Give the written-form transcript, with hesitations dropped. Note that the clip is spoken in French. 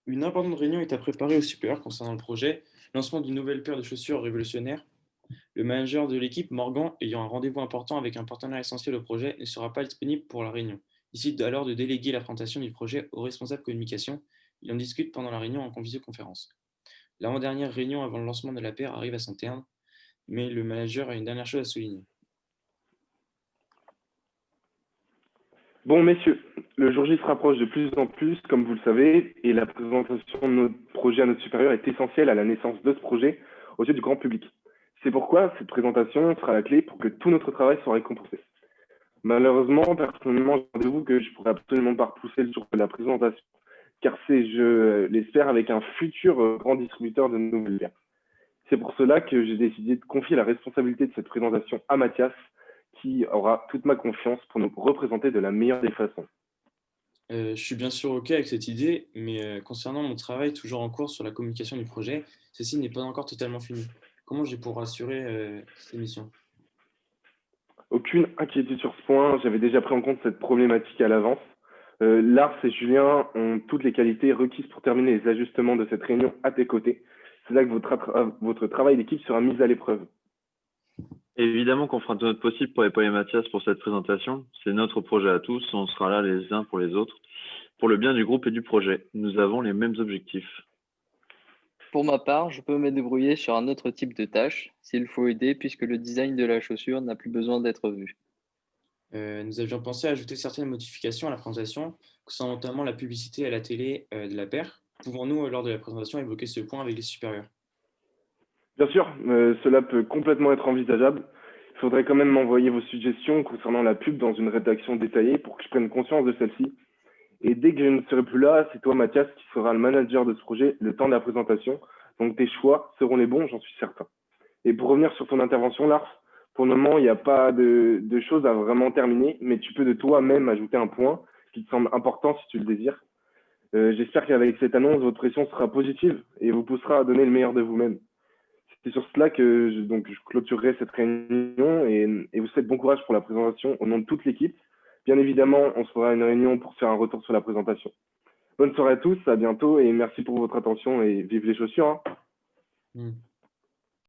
Une importante réunion est à préparer au supérieur concernant le projet, lancement d'une nouvelle paire de chaussures révolutionnaires. Le manager de l'équipe, Morgan, ayant un rendez-vous important avec un partenaire essentiel au projet, ne sera pas disponible pour la réunion. Il décide alors de déléguer la présentation du projet au responsable communication. Il en discute pendant la réunion en visioconférence. L'avant-dernière réunion avant le lancement de la paire arrive à son terme, mais le manager a une dernière chose à souligner. Bon, messieurs, le jour J se rapproche de plus en plus, comme vous le savez, et la présentation de notre projet à notre supérieur est essentielle à la naissance de ce projet aux yeux du grand public. C'est pourquoi cette présentation sera la clé pour que tout notre travail soit récompensé. Malheureusement, personnellement, je vous que je pourrais absolument pas repousser le jour de la présentation, car c'est, je l'espère, avec un futur grand distributeur de nouvelles bières. C'est pour cela que j'ai décidé de confier la responsabilité de cette présentation à Mathias, qui aura toute ma confiance pour nous représenter de la meilleure des façons. Je suis bien sûr OK avec cette idée, mais concernant mon travail toujours en cours sur la communication du projet, ceci n'est pas encore totalement fini. Comment je vais pouvoir assurer cette mission? Aucune inquiétude sur ce point, j'avais déjà pris en compte cette problématique à l'avance. Lars et Julien ont toutes les qualités requises pour terminer les ajustements de cette réunion à tes côtés. C'est là que votre travail d'équipe sera mis à l'épreuve. Évidemment qu'on fera tout notre possible pour épauler Mathias pour cette présentation. C'est notre projet à tous, on sera là les uns pour les autres, pour le bien du groupe et du projet. Nous avons les mêmes objectifs. Pour ma part, je peux me débrouiller sur un autre type de tâche, s'il faut aider, puisque le design de la chaussure n'a plus besoin d'être vu. Nous avions pensé à ajouter certaines modifications à la présentation, concernant notamment la publicité à la télé de la paire. Pouvons-nous, lors de la présentation, évoquer ce point avec les supérieurs? Bien sûr, cela peut complètement être envisageable. Il faudrait quand même m'envoyer vos suggestions concernant la pub dans une rédaction détaillée pour que je prenne conscience de celle-ci. Et dès que je ne serai plus là, c'est toi, Mathias, qui sera le manager de ce projet le temps de la présentation. Donc tes choix seront les bons, j'en suis certain. Et pour revenir sur ton intervention, Lars, pour le moment, il n'y a pas de choses à vraiment terminer, mais tu peux de toi-même ajouter un point qui te semble important si tu le désires. J'espère qu'avec cette annonce, votre pression sera positive et vous poussera à donner le meilleur de vous-même. C'est sur cela que je clôturerai cette réunion et vous souhaite bon courage pour la présentation au nom de toute l'équipe. Bien évidemment, on se fera une réunion pour faire un retour sur la présentation. Bonne soirée à tous, à bientôt et merci pour votre attention et vive les chaussures, hein.